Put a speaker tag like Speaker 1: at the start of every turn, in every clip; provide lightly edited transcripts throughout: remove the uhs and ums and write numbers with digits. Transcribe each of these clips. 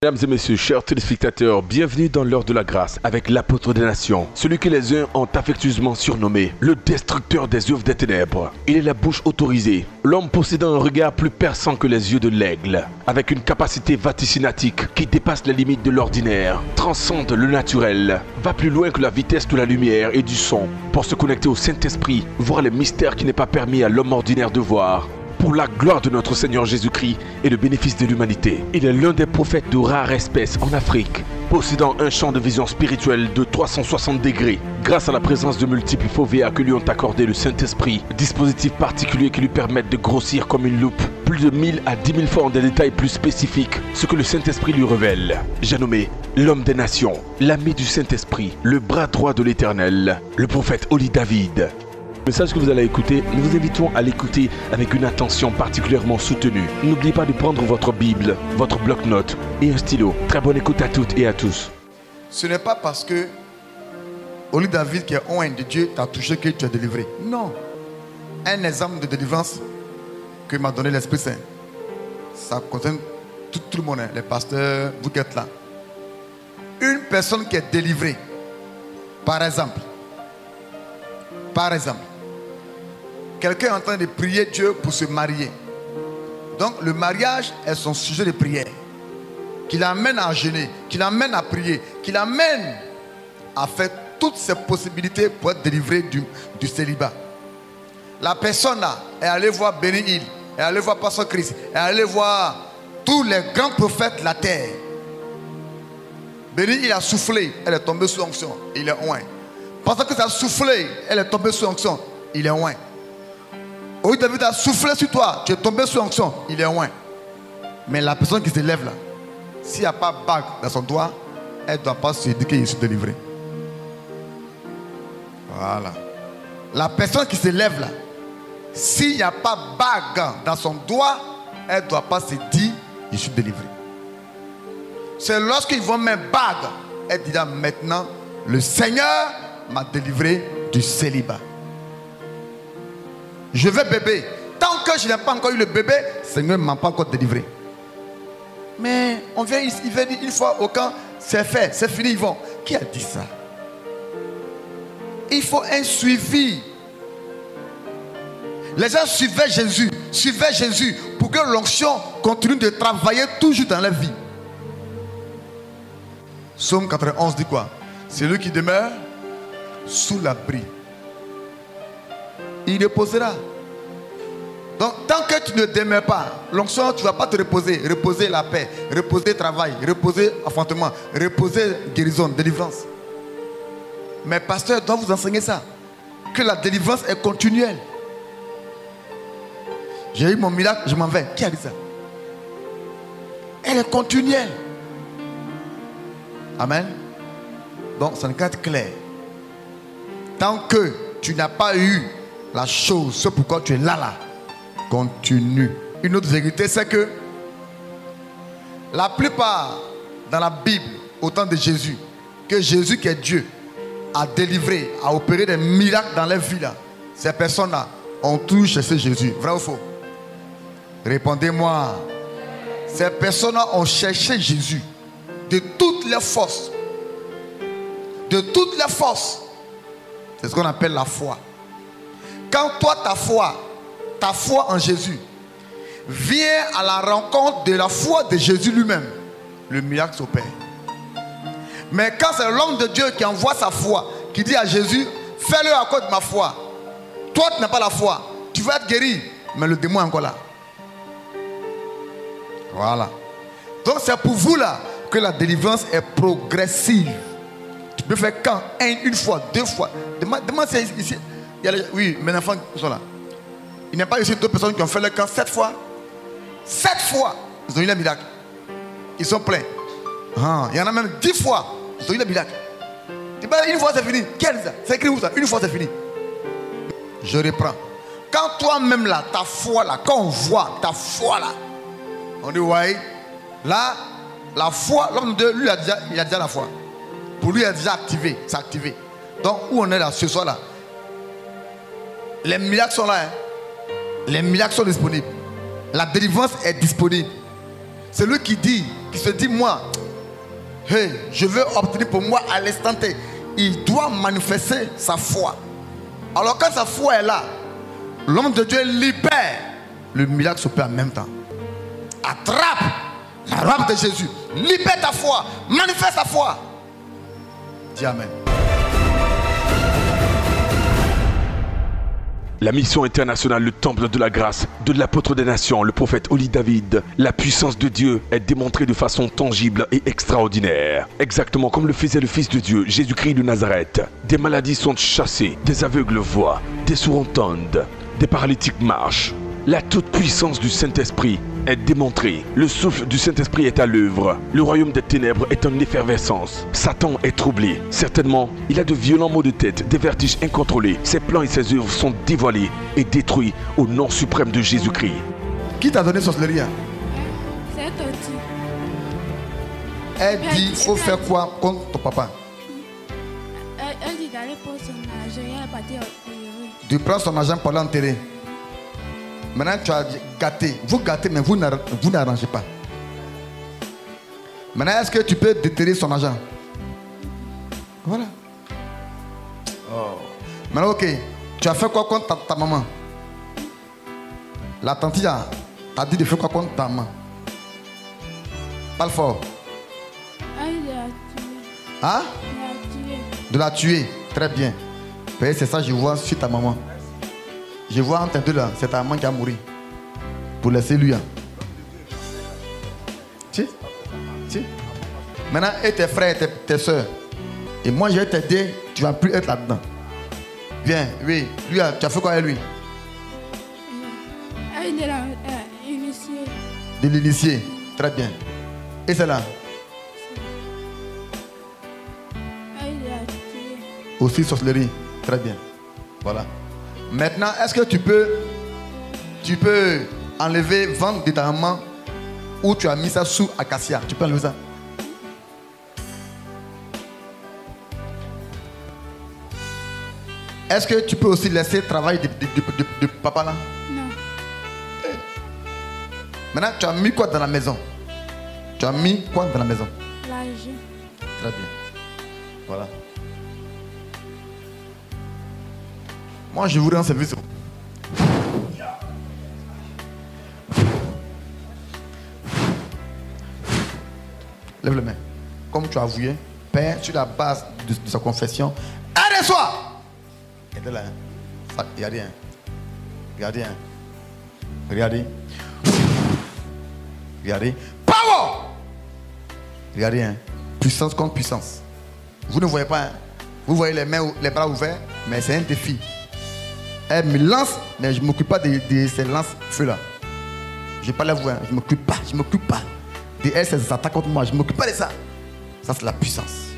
Speaker 1: Mesdames et messieurs, chers téléspectateurs, bienvenue dans l'heure de la grâce avec l'apôtre des nations, celui que les uns ont affectueusement surnommé le destructeur des œuvres des ténèbres. Il est la bouche autorisée, l'homme possédant un regard plus perçant que les yeux de l'aigle, avec une capacité vaticinatique qui dépasse les limites de l'ordinaire, transcende le naturel, va plus loin que la vitesse de la lumière et du son, pour se connecter au Saint-Esprit, voir les mystères qui n'est pas permis à l'homme ordinaire de voir. Pour la gloire de notre Seigneur Jésus-Christ et le bénéfice de l'humanité. Il est l'un des prophètes de rare espèce en Afrique, possédant un champ de vision spirituelle de 360 degrés, grâce à la présence de multiples fovéas que lui ont accordé le Saint-Esprit, dispositifs particuliers qui lui permettent de grossir comme une loupe, plus de 1000 à 10 000 fois en des détails plus spécifiques, ce que le Saint-Esprit lui révèle. J'ai nommé l'homme des nations, l'ami du Saint-Esprit, le bras droit de l'Éternel, le prophète Oli David. Le message que vous allez écouter, nous vous invitons à l'écouter avec une attention particulièrement soutenue. N'oubliez pas de prendre votre Bible, votre bloc-notes et un stylo. Très bonne écoute à toutes et à tous.
Speaker 2: Ce n'est pas parce que Oli David qui est oint de Dieu t'a touché que tu es délivré. Non. Un exemple de délivrance que m'a donné l'Esprit Saint. Ça concerne tout le monde, hein, les pasteurs, vous qui êtes là. Une personne qui est délivrée, par exemple, quelqu'un est en train de prier Dieu pour se marier. Donc le mariage est son sujet de prière. Qui l'amène à jeûner, qui l'amène à prier, qui l'amène à faire toutes ses possibilités pour être délivré du célibat. La personne là est allée voir Benny Hill, est allée voir Pasteur Christ, est allée voir tous les grands prophètes de la terre. Benny Hill a soufflé, elle est tombée sous onction, il est oint. Parce que ça a soufflé, elle est tombée sous onction, il est oint. Oui, David a soufflé sur toi, tu es tombé sous onction, il est oint. Mais la personne qui se lève là, s'il n'y a pas de bague dans son doigt, elle ne doit pas se dire qu'il est délivré. Voilà. La personne qui se lève là, s'il n'y a pas de bague dans son doigt, elle ne doit pas se dire je suis délivré. C'est lorsqu'ils vont mettre bague, elle dira maintenant le Seigneur m'a délivré du célibat. Je veux bébé. Tant que je n'ai pas encore eu le bébé, le Seigneur ne m'a pas encore délivré. Mais on vient ici, il vient dire une fois au camp, c'est fait, c'est fini, ils vont. Qui a dit ça? Il faut un suivi. Les gens suivaient Jésus pour que l'onction continue de travailler toujours dans leur vie. Psaume 91 dit quoi? C'est lui qui demeure sous l'abri, il reposera. Donc tant que tu ne demeures pas, l'onction, tu ne vas pas te reposer. Reposer la paix, reposer travail, reposer enfantement, reposer guérison, délivrance. Mais pasteur doit vous enseigner ça, que la délivrance est continuelle. J'ai eu mon miracle, je m'en vais. Qui a dit ça? Elle est continuelle. Amen. Donc ça ne peut être clair. Tant que tu n'as pas eu la chose, c'est pourquoi tu es là, continue. Une autre vérité, c'est que la plupart dans la Bible, au temps de Jésus, que Jésus qui est Dieu, a délivré, a opéré des miracles dans les vies là, ces personnes-là ont toujours cherché Jésus. Vrai ou faux? Répondez-moi. Ces personnes-là ont cherché Jésus de toutes les forces. De toutes les forces. C'est ce qu'on appelle la foi. Quand toi, ta foi en Jésus vient à la rencontre de la foi de Jésus lui-même, le miracle s'opère. Mais quand c'est l'homme de Dieu qui envoie sa foi, qui dit à Jésus, fais-le à cause de ma foi. Toi, tu n'as pas la foi. Tu vas être guéri, mais le démon est encore là. Voilà. Donc c'est pour vous là que la délivrance est progressive. Tu peux faire quand? Une fois, deux fois. Demande si ici. Oui, mes enfants sont là. Il n'y a pas ici deux personnes qui ont fait le camp 7 fois. 7 fois, ils ont eu le miracle. Ils sont pleins. Il y en a même 10 fois, ils ont eu le miracle. Une fois c'est fini. Quel est ça? C'est écrit où ça? Une fois c'est fini. Je reprends. Quand toi-même là, ta foi là, quand on voit ta foi là, on dit ouais, là, la foi, l'homme de Dieu, lui il a déjà la foi. Pour lui, il a déjà activé, c'est activé. Donc, où on est là, ce soir là, les miracles sont là. Les miracles sont disponibles. La délivrance est disponible. C'est lui qui dit qui se dit, moi, hey, je veux obtenir pour moi à l'instant T, il doit manifester sa foi. Alors quand sa foi est là, l'homme de Dieu libère, le miracle s'opère en même temps. Attrape la robe de Jésus, libère ta foi, manifeste ta foi. Dis Amen.
Speaker 1: La mission internationale, le temple de la grâce, de l'apôtre des nations, le prophète Oli David, la puissance de Dieu est démontrée de façon tangible et extraordinaire. Exactement comme le faisait le Fils de Dieu, Jésus-Christ de Nazareth. Des maladies sont chassées, des aveugles voient, des sourds entendent, des paralytiques marchent. La toute-puissance du Saint-Esprit est démontrée. Le souffle du Saint-Esprit est à l'œuvre. Le royaume des ténèbres est en effervescence. Satan est troublé. Certainement, il a de violents maux de tête, des vertiges incontrôlés. Ses plans et ses œuvres sont dévoilés et détruits au nom suprême de Jésus-Christ.
Speaker 2: Qui t'a donné sorcellerie?
Speaker 3: C'est Toti.
Speaker 2: Elle dit, il faut faire quoi contre ton papa?
Speaker 3: Elle dit d'aller pour son argent. Elle est partie enterrer.
Speaker 2: Tu prends son argent pour l'enterrer. Maintenant, tu as gâté. Vous gâtez, mais vous n'arrangez pas. Maintenant, est-ce que tu peux déterrer son argent? Voilà. Oh. Maintenant, ok. Tu as fait quoi contre ta maman? La tante t'a dit de faire quoi contre ta maman? Parle fort.
Speaker 3: Elle l'a tué.
Speaker 2: Hein?
Speaker 3: Elle l'a tué.
Speaker 2: De la tuer. Très bien. C'est ça que je vois sur ta maman. Je vois entre deux là, c'est ta maman qui a mouru. Pour laisser lui. Si? Maintenant, et tes frères et tes soeurs. Et moi, je vais t'aider, tu ne vas plus être là-dedans. Viens, oui. Lui, tu as fait quoi avec lui?
Speaker 3: Elle l'a initié.
Speaker 2: De l'initier. Très bien. Et c'est là?
Speaker 3: Elle l'a tué.
Speaker 2: Aussi sorcellerie. Très bien. Voilà. Maintenant, est-ce que tu peux enlever, vendre de ta maman où tu as mis ça sous acacia? Tu peux enlever ça? Est-ce que tu peux aussi laisser le travail de papa là?
Speaker 3: Non.
Speaker 2: Maintenant, tu as mis quoi dans la maison? Tu as mis quoi dans la maison?
Speaker 3: L'argent.
Speaker 2: Très bien. Voilà. Moi, je vous rends service. Lève les mains. Comme tu as avoué, Père, sur la base de sa confession, arrête-toi! Et là, il n'y a rien. Regardez. Regardez. Regardez. Power! Regardez. Puissance contre puissance. Vous ne voyez pas. Hein? Vous voyez les mains, les bras ouverts, mais c'est un défi. Elle me lance, mais je ne m'occupe pas de ces lance-feux là. Je ne vais pas la voir, je ne m'occupe pas. De elle, ces attaques contre moi, je ne m'occupe pas de ça. Ça, c'est la puissance.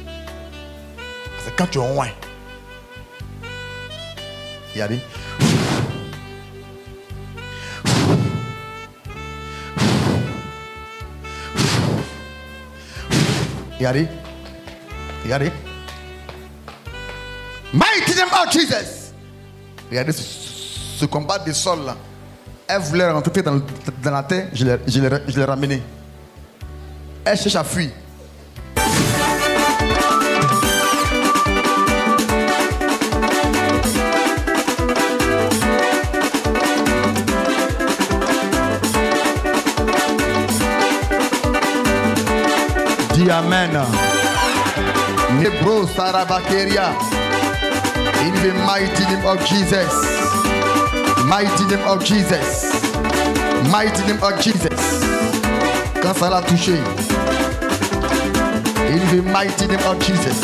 Speaker 2: Parce que quand tu es loin, regardez. Regardez. Mighty name of Jesus. Regardez ce combat de sol là. Elle voulait rentrer dans la terre, je l'ai ramené. Elle cherche à fuir. Dis Amen. Nebro Sarabakeria. In the mighty name of Jesus. Mighty name of Jesus. Mighty name of Jesus. Quand ça l'a touché. In the mighty name of Jesus.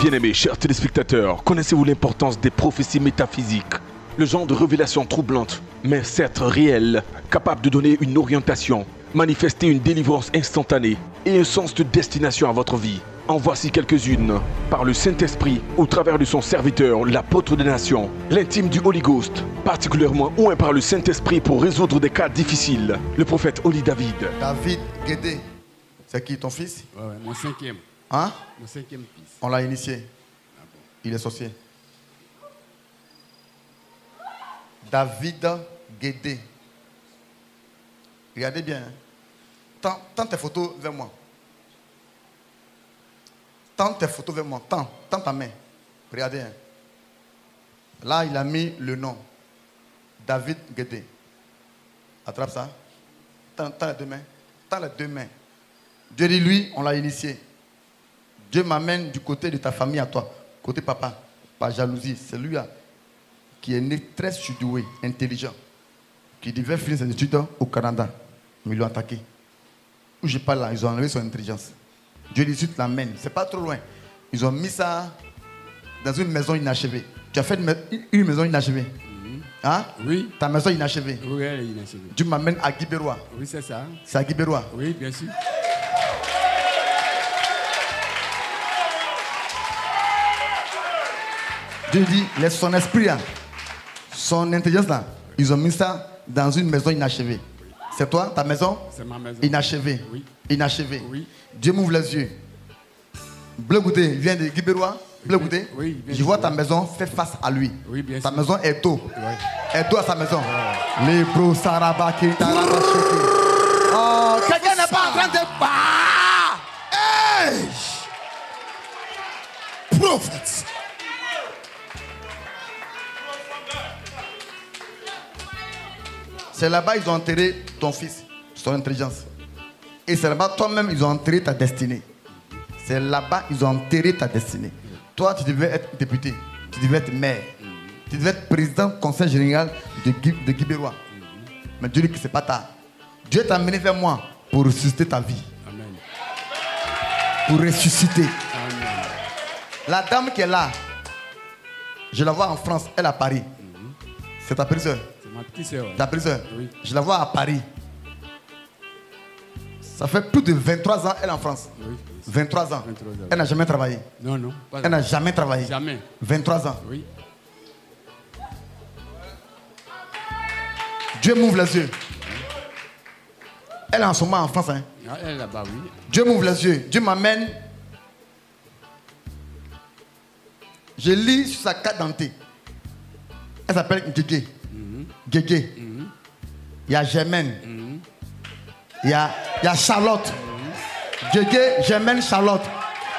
Speaker 1: Bien-aimés, chers téléspectateurs, connaissez-vous l'importance des prophéties métaphysiques? Le genre de révélation troublante, mais certes réelle, capable de donner une orientation, manifester une délivrance instantanée et un sens de destination à votre vie. En voici quelques-unes, par le Saint-Esprit, au travers de son serviteur, l'apôtre des nations, l'intime du Holy Ghost, particulièrement oint par le Saint-Esprit pour résoudre des cas difficiles, le prophète Oli David.
Speaker 2: David Guédé, c'est qui ton fils?
Speaker 4: Ouais, mon cinquième.
Speaker 2: Hein?
Speaker 4: Mon cinquième fils.
Speaker 2: On l'a initié.
Speaker 4: Ah bon.
Speaker 2: Il est sorcier. David Guédé. Regardez bien. Hein. Tends tes photos vers moi. Tends tes photos vers moi. Tends ta main. Regardez. Hein. Là, il a mis le nom. David Guédé. Attrape ça. Tends les deux mains. Tends les deux mains. Dieu dit, lui, on l'a initié. Dieu m'amène du côté de ta famille à toi. Côté papa. Par jalousie. C'est lui là qui est né très surdoué, intelligent. Qui devait finir ses études au Canada. Mais ils l'ont attaqué. Où je parle là, ils ont enlevé son intelligence. Dieu dit, tu te l'amènes. C'est pas trop loin. Ils ont mis ça dans une maison inachevée. Tu as fait une maison inachevée. Hein?
Speaker 4: Oui.
Speaker 2: Ta maison inachevée.
Speaker 4: Oui, elle est inachevée.
Speaker 2: Dieu m'amène à Guibérois.
Speaker 4: Oui, c'est ça.
Speaker 2: C'est à Guibérois.
Speaker 4: Oui, bien sûr.
Speaker 2: Dieu dit, laisse son esprit là, son intelligence là, ils ont mis ça dans une maison inachevée. C'est toi, ta maison?
Speaker 4: C'est ma maison.
Speaker 2: Inachevée.
Speaker 4: Oui.
Speaker 2: Inachevée.
Speaker 4: Oui.
Speaker 2: Dieu m'ouvre les yeux. Bleu Goudé, il vient de Guibérois. Bleu Goudé.
Speaker 4: Oui,
Speaker 2: je vois ta maison fait face à lui.
Speaker 4: Oui, bien
Speaker 2: ta
Speaker 4: sûr.
Speaker 2: maison est dos.
Speaker 4: Oui.
Speaker 2: Est dos à sa maison. Les bros sarabaki tarabashiki. Oh, quelqu'un n'est pas en train de bah! Hey! Prophète. C'est là-bas ils ont enterré ton fils, son intelligence. Et c'est là-bas toi-même ils ont enterré ta destinée. C'est là-bas ils ont enterré ta destinée. Toi tu devais être député, tu devais être maire, tu devais être président du conseil général de Guibérois. Mais Dieu dit que c'est pas tard. Dieu t'a amené vers moi pour ressusciter ta vie.
Speaker 4: Amen.
Speaker 2: Pour ressusciter.
Speaker 4: Amen.
Speaker 2: La dame qui est là, je la vois en France, elle à Paris. C'est ta petite soeur.
Speaker 4: C'est ma petite soeur.
Speaker 2: Ta petite soeur.
Speaker 4: Oui.
Speaker 2: Je la vois à Paris. Ça fait plus de 23 ans, elle est en France.
Speaker 4: Oui.
Speaker 2: 23 ans.
Speaker 4: 23 ans.
Speaker 2: Elle n'a jamais travaillé.
Speaker 4: Non, non. Pas
Speaker 2: Elle n'a jamais travaillé.
Speaker 4: Jamais.
Speaker 2: 23 ans.
Speaker 4: Oui.
Speaker 2: Dieu m'ouvre les yeux. Elle est en ce moment en France. Hein.
Speaker 4: Ah, elle est là-bas, oui.
Speaker 2: Dieu m'ouvre les yeux. Dieu m'amène. Je lis sur sa carte d'identité. Elle s'appelle Guégué. Guégué. Il y a Germaine. Il y a Charlotte. Guégué, Germaine, Charlotte.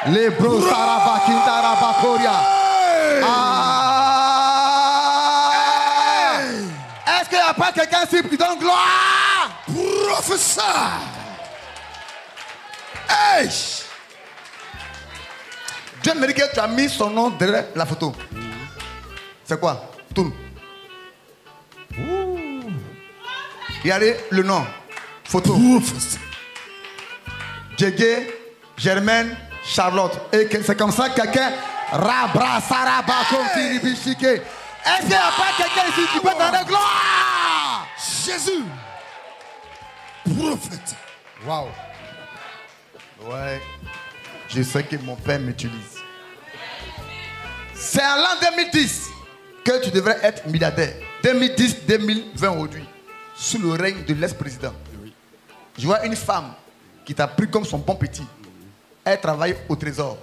Speaker 2: Les bros, Saraba, Kintaraba, Koria. Est-ce qu'il n'y a pas quelqu'un ici qui donne gloire? Professeur. Hey! Dieu me dit que tu as mis son nom derrière la photo. C'est quoi? Tourne. Regardez le nom. Photo. Djegé, Germaine, Charlotte. Et c'est comme ça que quelqu'un. Rabra, Saraba, Kontiribishike. Est-ce qu'il n'y a pas quelqu'un ici qui peut donner gloire? Jésus. Prophète. Waouh. Ouais. Je sais que mon père m'utilise. C'est en l'an 2010 que tu devrais être milliardaire. 2010-2020 aujourd'hui. Sous le règne de l'ex-président.
Speaker 4: Oui.
Speaker 2: Je vois une femme qui t'a pris comme son bon petit. Elle travaille au trésor.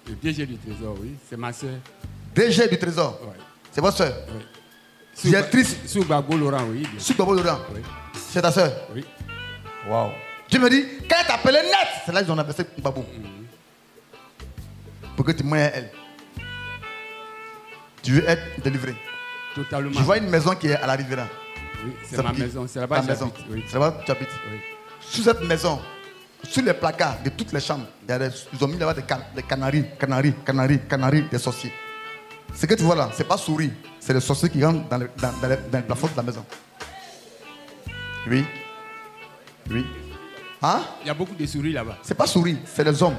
Speaker 4: Le DG du trésor, oui. C'est ma soeur.
Speaker 2: DG du trésor.
Speaker 4: Oui.
Speaker 2: C'est votre soeur.
Speaker 4: Oui.
Speaker 2: Directrice.
Speaker 4: Sous Babo Laurent, oui.
Speaker 2: Sous Babo Laurent.
Speaker 4: Oui.
Speaker 2: C'est ta soeur.
Speaker 4: Oui.
Speaker 2: Wow. Dieu me dit, quand elle t'appelait net, c'est là qu'ils ont abaissé Babou. Pour que tu moyennes à elle. Tu veux être délivré.
Speaker 4: Totalement.
Speaker 2: Je vois une maison qui est à la Riviera.
Speaker 4: Oui, c'est ma maison. C'est là-bas
Speaker 2: ta
Speaker 4: que
Speaker 2: maison.
Speaker 4: j'habite. Oui.
Speaker 2: C'est là-bas que tu habites.
Speaker 4: Oui.
Speaker 2: Sous cette maison, sous les placards de toutes les chambres, ils ont mis là-bas des canaris, des sorciers. Ce que tu vois là, ce n'est pas souris, c'est les sorciers qui rentrent dans le plafond de la maison. Oui. Oui. Hein?
Speaker 4: Il y a beaucoup de souris là-bas.
Speaker 2: C'est pas souris, c'est les hommes.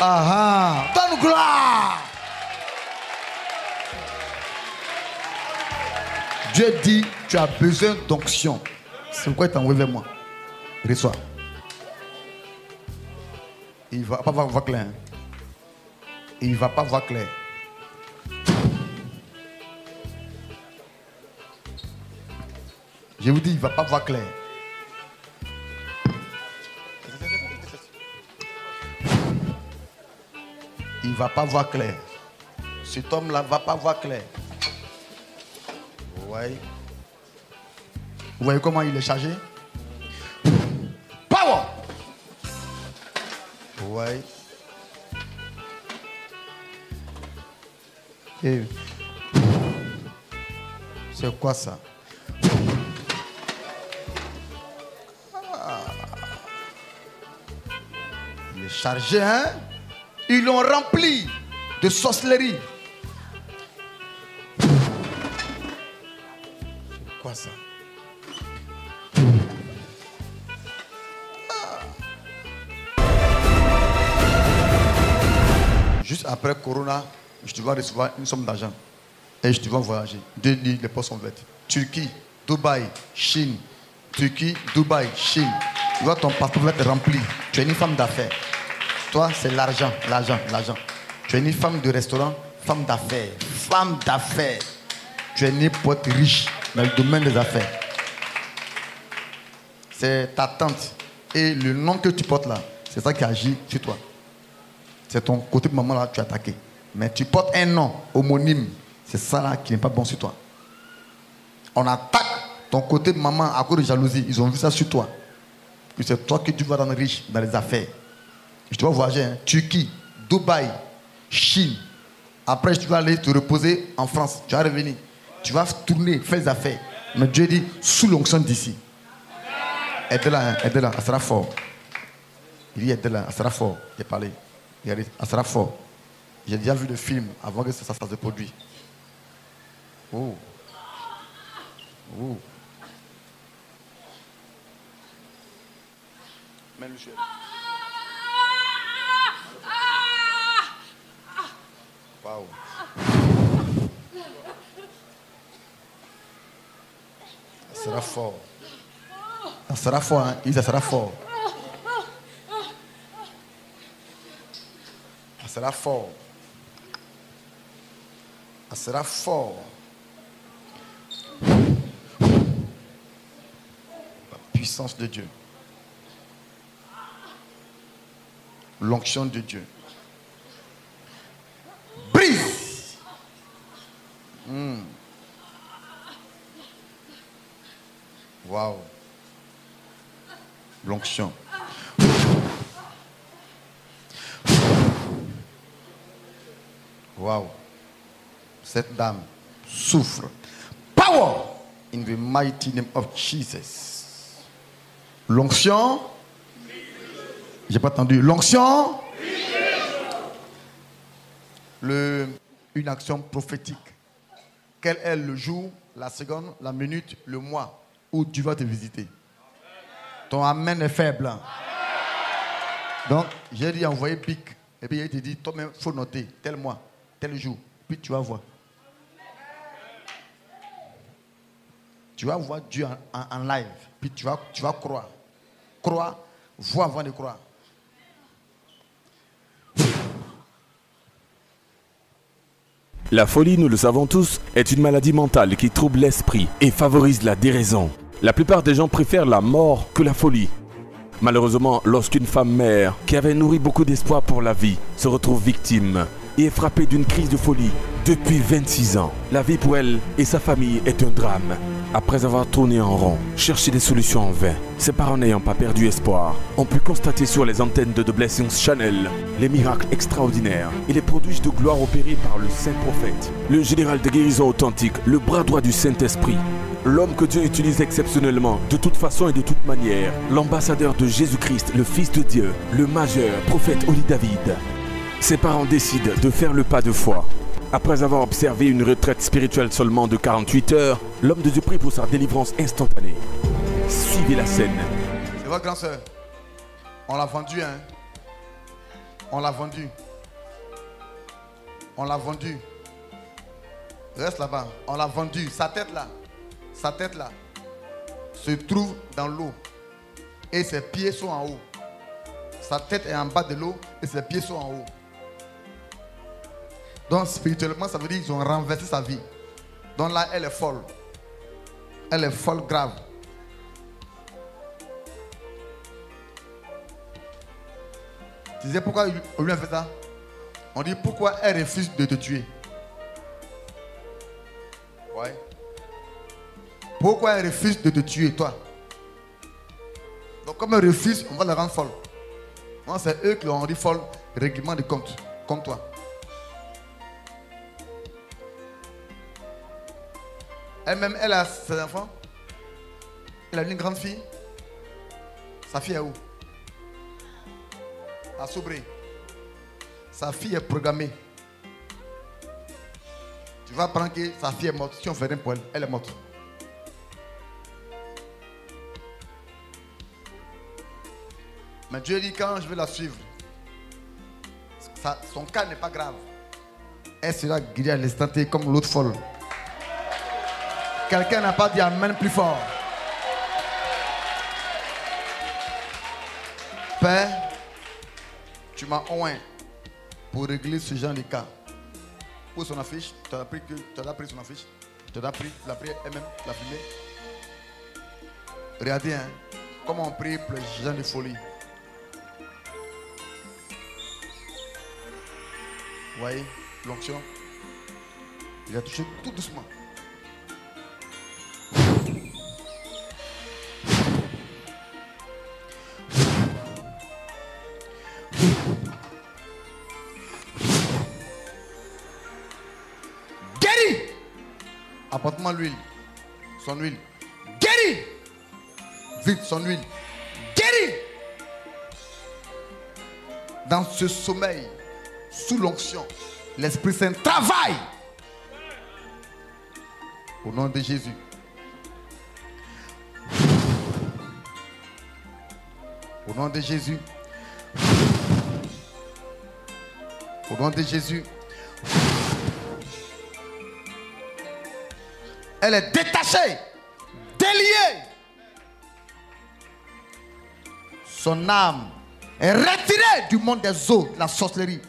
Speaker 2: Ah ah, donne gloire. Dieu dit, tu as besoin d'onction. C'est pourquoi il t'a envoyé vers moi. Reçois. Il ne va pas voir clair. Il ne va pas voir clair. Je vous dis, il ne va pas voir clair. il ne va pas voir clair. Cet homme-là ne va pas voir clair. Ouais. Vous voyez comment il est chargé? Power! Ouais. Et c'est quoi ça? Il est chargé, hein? Ils l'ont rempli de sorcellerie. C'est quoi ça? Juste après Corona, je dois recevoir une somme d'argent. Et je dois voyager. 2 lits, les postes sont ouvertes. Turquie, Dubaï, Chine. Turquie, Dubaï, Chine. Tu vois, ton passeport va être rempli. Tu es une femme d'affaires. Toi, c'est l'argent, l'argent, l'argent. Tu es une femme de restaurant, femme d'affaires. Femme d'affaires. Tu es née pour être riche dans le domaine des affaires. C'est ta tante. Et le nom que tu portes là, c'est ça qui agit sur toi. C'est ton côté de maman là, tu as attaqué. Mais tu portes un nom homonyme. C'est ça là qui n'est pas bon sur toi. On attaque ton côté de maman à cause de jalousie. Ils ont vu ça sur toi. Que c'est toi que tu vas rendre riche dans les affaires. Je dois voyager, hein. Turquie, Dubaï, Chine. Après, tu vas aller te reposer en France. Tu vas revenir. Tu vas tourner, faire des affaires. Mais Dieu dit, sous l'onction d'ici. Aide-la, hein, aide-la, elle sera fort. Il dit, aide-la, elle sera fort. J'ai parlé. Elle sera fort. J'ai déjà vu le film avant que ça se produise. Oh. Oh. Mais monsieur. Waouh. Ça sera fort. Ça sera fort, hein? Ça sera fort. Ça sera fort. Ça sera fort. La puissance de Dieu. L'onction de Dieu. Brise. Waouh. L'onction. Waouh. Cette dame souffre. Power in the mighty name of Jesus. L'onction. J'ai pas entendu. L'onction. Une action prophétique. Quel est le jour, la seconde, la minute, le mois où tu vas te visiter? Ton amen est faible. Donc, j'ai dit envoyer Bic. Et puis il te dit, toi-même, il faut noter tel mois, tel jour. Puis tu vas voir. Tu vas voir Dieu en live. Puis tu vas croire. Croire, voir avant de croire.
Speaker 1: La folie, nous le savons tous, est une maladie mentale qui trouble l'esprit et favorise la déraison. La plupart des gens préfèrent la mort que la folie. Malheureusement, lorsqu'une femme mère qui avait nourri beaucoup d'espoir pour la vie se retrouve victime et est frappée d'une crise de folie depuis 26 ans, la vie pour elle et sa famille est un drame. Après avoir tourné en rond, cherché des solutions en vain, ses parents n'ayant pas perdu espoir, ont pu constater sur les antennes de The Blessings Channel les miracles extraordinaires et les prodiges de gloire opérés par le saint prophète, le général de guérison authentique, le bras droit du Saint-Esprit, l'homme que Dieu utilise exceptionnellement, de toute façon et de toute manière, l'ambassadeur de Jésus-Christ, le Fils de Dieu, le majeur, prophète Oli David. Ses parents décident de faire le pas de foi. Après avoir observé une retraite spirituelle seulement de 48 heures, l'homme de Dieu prie pour sa délivrance instantanée. Suivez la scène.
Speaker 2: C'est votre grand soeur. On l'a vendu, hein. On l'a vendu. On l'a vendu. Reste là-bas. On l'a vendu. Sa tête là se trouve dans l'eau et ses pieds sont en haut. Sa tête est en bas de l'eau et ses pieds sont en haut. Donc spirituellement, ça veut dire qu'ils ont renversé sa vie. Donc là, elle est folle. Elle est folle grave. Tu sais pourquoi on lui a fait ça? On dit pourquoi elle refuse de te tuer. Ouais. Pourquoi elle refuse de te tuer, toi? Donc comme elle refuse, on va la rendre folle. Moi, c'est eux qui l'ont rendu folle, règlement de compte, comme toi. Elle-même, elle a ses enfants. Elle a une grande fille. Sa fille est où? À Sobré. Sa fille est programmée. Tu vas apprendre que sa fille est morte. Si on fait rien pour elle, elle est morte. Mais Dieu dit quand je vais la suivre, son cas n'est pas grave. Elle sera guérie à l'instant T comme l'autre folle. Quelqu'un n'a pas dit amen plus fort. Père, tu m'as oint pour régler ce genre de cas. Pour son affiche, tu as pris son affiche, tu as pris, la pris elle-même, la filmée. Regardez, hein, comment on prie pour les gens de folie. Vous voyez, l'onction. Il a touché tout doucement. Guéri. Apporte-moi l'huile. Son huile. Guéri. Vite, son huile. Guéri. Dans ce sommeil, sous l'onction, l'Esprit Saint travaille. Au nom de Jésus. Au nom de Jésus. Au nom de Jésus. Elle est détachée, déliée. Son âme est retirée du monde des eaux, de la sorcellerie.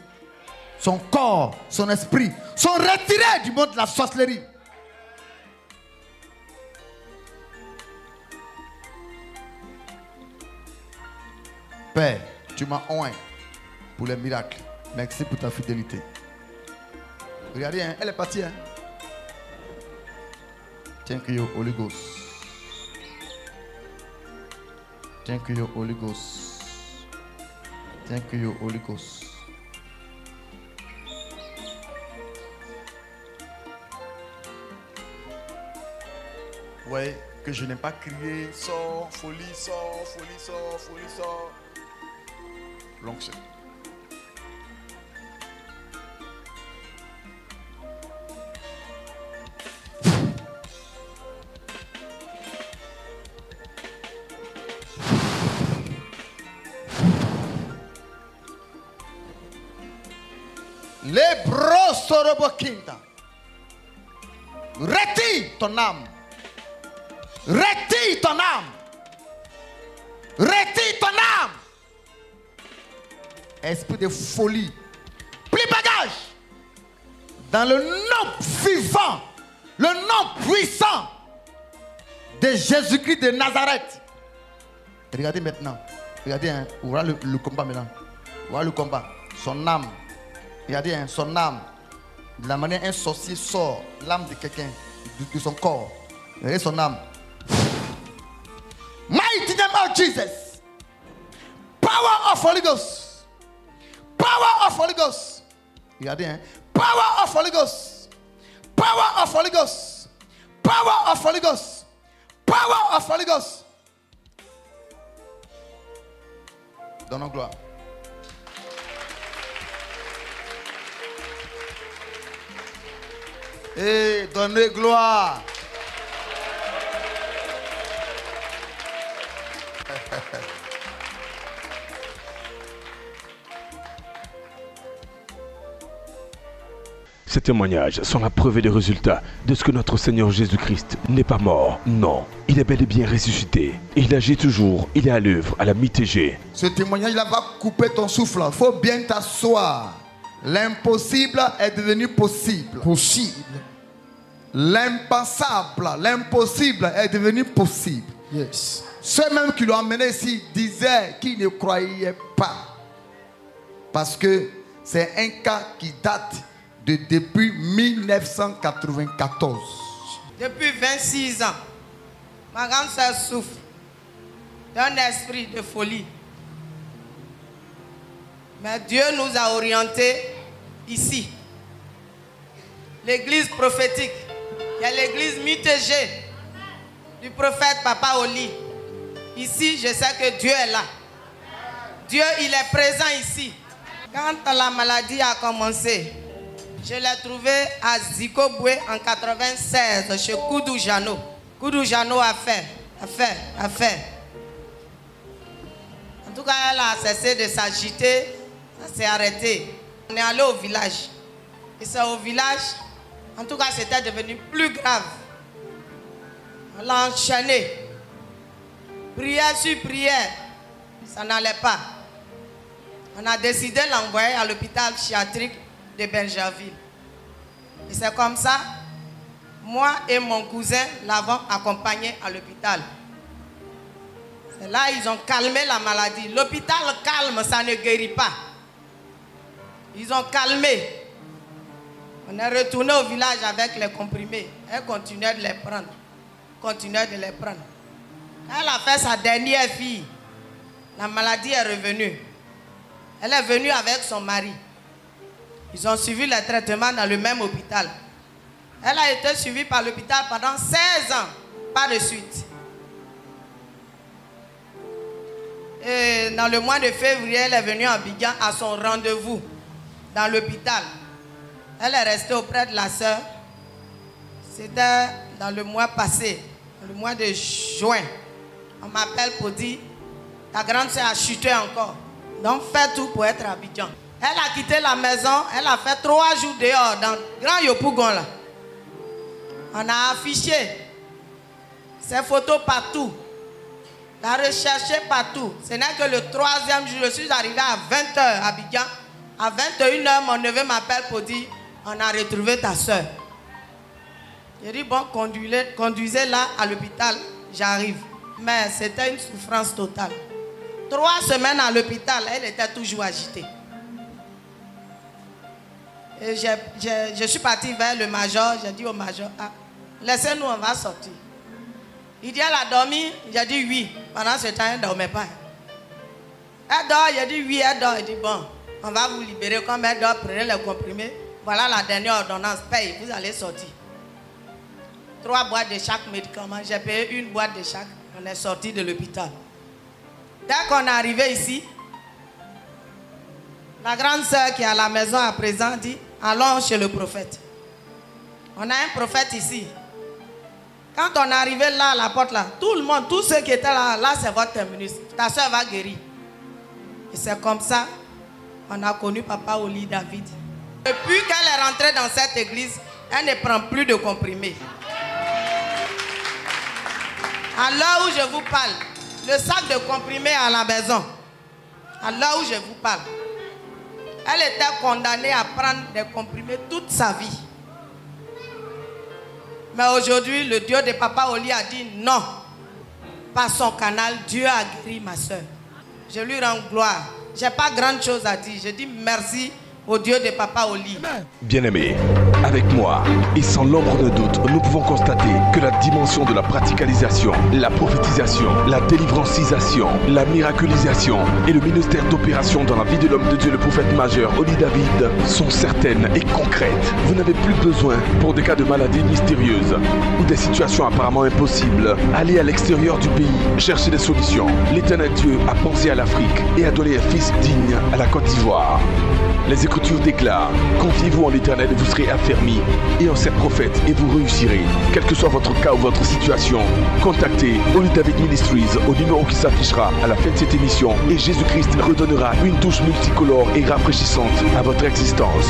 Speaker 2: Son corps, son esprit sont retirés du monde de la sorcellerie. Père, tu m'as oint pour les miracles. Merci pour ta fidélité. Regardez, hein, elle est partie. Hein. Thank you, Holy Ghost. Thank you, Holy Ghost. Thank you, Holy Ghost. Vous voyez que je n'ai pas crié sors, folie, sors, folie, sors, folie, sors. L'onction. Les brosorobokinta. Retire ton âme. Retire ton âme. Retire ton âme. Esprit de folie. Plie bagage. Dans le nom vivant, le nom puissant de Jésus-Christ de Nazareth. Regardez maintenant. Regardez, hein, voilà le combat maintenant. Voilà le combat. Son âme. Regardez, hein, son âme. De la manière un sorcier sort l'âme de quelqu'un, de son corps. Regardez son âme. Mighty name of Jesus. Power of Holy Ghost. Power of Holy Ghost. Regardez, hein. Power of Holy Ghost. Power of Holy Ghost. Power of Holy Ghost. Power of Holy Ghost. Donnons gloire. Et donnez gloire.
Speaker 1: Ces témoignages sont la preuve et le résultat de ce que notre Seigneur Jésus-Christ n'est pas mort. Non, il est bel et bien ressuscité. Il agit toujours, il est à l'œuvre à la mi-TG.
Speaker 2: Ce témoignage-là va couper ton souffle. Il faut bien t'asseoir. L'impossible est devenu possible.
Speaker 5: Possible.
Speaker 2: L'impensable, l'impossible est devenu possible.
Speaker 5: Yes.
Speaker 2: Ceux même qui l'ont amené ici disaient qu'ils ne croyaient pas. Parce que C'est un cas qui date de depuis 1994.
Speaker 5: Depuis 26 ans, ma grande sœur souffre d'un esprit de folie. Mais Dieu nous a orientés ici. L'église prophétique, il y a l'église mitégée du prophète Papa Oli. Ici, je sais que Dieu est là. Dieu, il est présent ici. Quand la maladie a commencé, je l'ai trouvé à Zikobwe en 96 chez Koudou Jano. Koudou Jano a fait. En tout cas, elle a cessé de s'agiter, elle s'est arrêtée. On est allé au village. Et c'est au village, en tout cas, c'était devenu plus grave. On l'a enchaîné. Prière sur prière, ça n'allait pas. On a décidé de l'envoyer à l'hôpital psychiatrique de Benjerville. Et c'est comme ça, moi et mon cousin l'avons accompagné à l'hôpital. C'est là ils ont calmé la maladie. L'hôpital calme, ça ne guérit pas. Ils ont calmé. On est retourné au village avec les comprimés. Elle continuait de les prendre. Elle a fait sa dernière fille. La maladie est revenue. Elle est venue avec son mari. Ils ont suivi les traitements dans le même hôpital. Elle a été suivie par l'hôpital pendant 16 ans, pas de suite. Et dans le mois de février, elle est venue à Abidjan à son rendez-vous dans l'hôpital. Elle est restée auprès de la sœur. C'était dans le mois passé, le mois de juin. On m'appelle pour dire, ta grande sœur a chuté encore. Donc fais tout pour être à Abidjan. Elle a quitté la maison, elle a fait 3 jours dehors dans Grand Yopougon là. On a affiché ses photos partout. On a recherché partout. Ce n'est que le 3e jour, je suis arrivé à 20h à Abidjan. À 21h, mon neveu m'appelle pour dire, on a retrouvé ta soeur. J'ai dit, bon, conduisez-la à l'hôpital, j'arrive. Mais c'était une souffrance totale. 3 semaines à l'hôpital, elle était toujours agitée. Et je suis partie vers le major, j'ai dit au major, ah, laissez-nous, on va sortir. Il dit, elle a dormi, j'ai dit oui. Pendant ce temps, elle ne dormait pas. Elle dort, j'ai dit oui, elle dort. Il dit, bon, on va vous libérer. Comme elle dort, prenez les comprimés. Voilà la dernière ordonnance, paye, vous allez sortir. 3 boîtes de chaque médicament, j'ai payé 1 boîte de chaque. On est sorti de l'hôpital. Dès qu'on est arrivé ici, la grande sœur qui est à la maison à présent dit, allons chez le prophète. On a un prophète ici. Quand on est arrivé là à la porte là, tout le monde, tous ceux qui étaient là, là c'est votre terminus. Ta soeur va guérir. Et c'est comme ça qu'on a connu Papa Oli David. Depuis qu'elle est rentrée dans cette église, elle ne prend plus de comprimés. À l'heure où je vous parle, le sac de comprimés à la maison, à l'heure où je vous parle, elle était condamnée à prendre des comprimés toute sa vie. Mais aujourd'hui, le Dieu de Papa Oli a dit non. Par son canal, Dieu a guéri ma soeur. Je lui rends gloire. Je n'ai pas grande chose à dire. Je dis merci au Dieu de Papa Oli.
Speaker 1: Bien-aimé, avec moi et sans l'ombre de doute, nous pouvons constater que la dimension de la praticalisation, la prophétisation, la délivrancisation, la miraculisation et le ministère d'opération dans la vie de l'homme de Dieu, le prophète majeur Oli David, sont certaines et concrètes. Vous n'avez plus besoin, pour des cas de maladies mystérieuses ou des situations apparemment impossibles, aller à l'extérieur du pays, chercher des solutions. L'Éternel Dieu a pensé à l'Afrique et a donné un fils digne à la Côte d'Ivoire. Les Écritures déclarent, confiez-vous en l'Éternel et vous serez affermis, et en cette prophète et vous réussirez. Quel que soit votre cas ou votre situation, contactez Oli David Ministries au numéro qui s'affichera à la fin de cette émission et Jésus-Christ redonnera une touche multicolore et rafraîchissante à votre existence.